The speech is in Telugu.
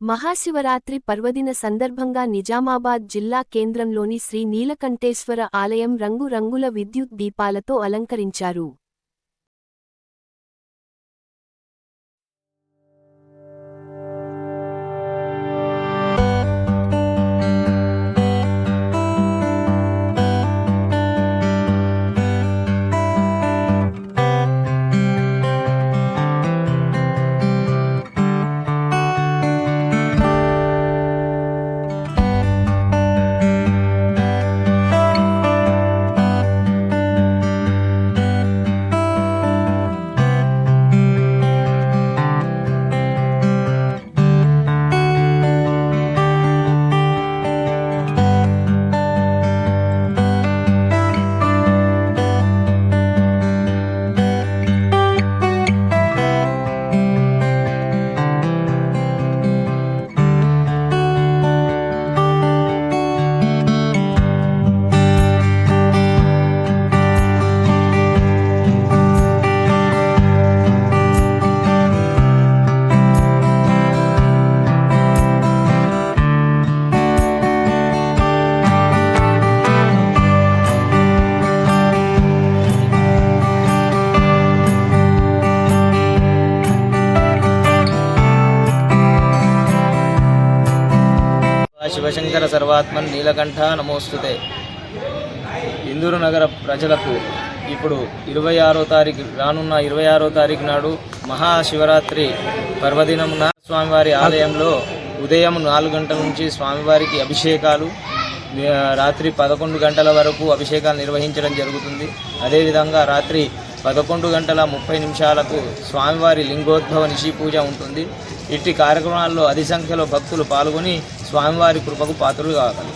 మహాశివరాత్రి పర్వదిన సందర్భంగా నిజామాబాద్ జిల్లా కేంద్రంలోని శ్రీ నీలకంఠేశ్వర ఆలయం రంగురంగుల విద్యుత్ దీపాలతో అలంకరించారు. శివశంకర సర్వాత్మన్ నీలకంఠ నమోస్తుతే. ఇందూరు నగర ప్రజలకు ఇప్పుడు 26వ తారీఖు రానున్న 26వ తారీఖు నాడు మహాశివరాత్రి పర్వదినమున స్వామివారి ఆలయంలో ఉదయం 4 గంటల నుంచి స్వామివారికి అభిషేకాలు, రాత్రి 11 గంటల వరకు అభిషేకాలు నిర్వహించడం జరుగుతుంది. అదేవిధంగా రాత్రి 11:30 స్వామివారి లింగోద్భవ నిశి పూజ ఉంటుంది. ఇట్టి కార్యక్రమాల్లో అధిక సంఖ్యలో భక్తులు పాల్గొని స్వామివారి కృపకు పాత్రులు కాగలరు.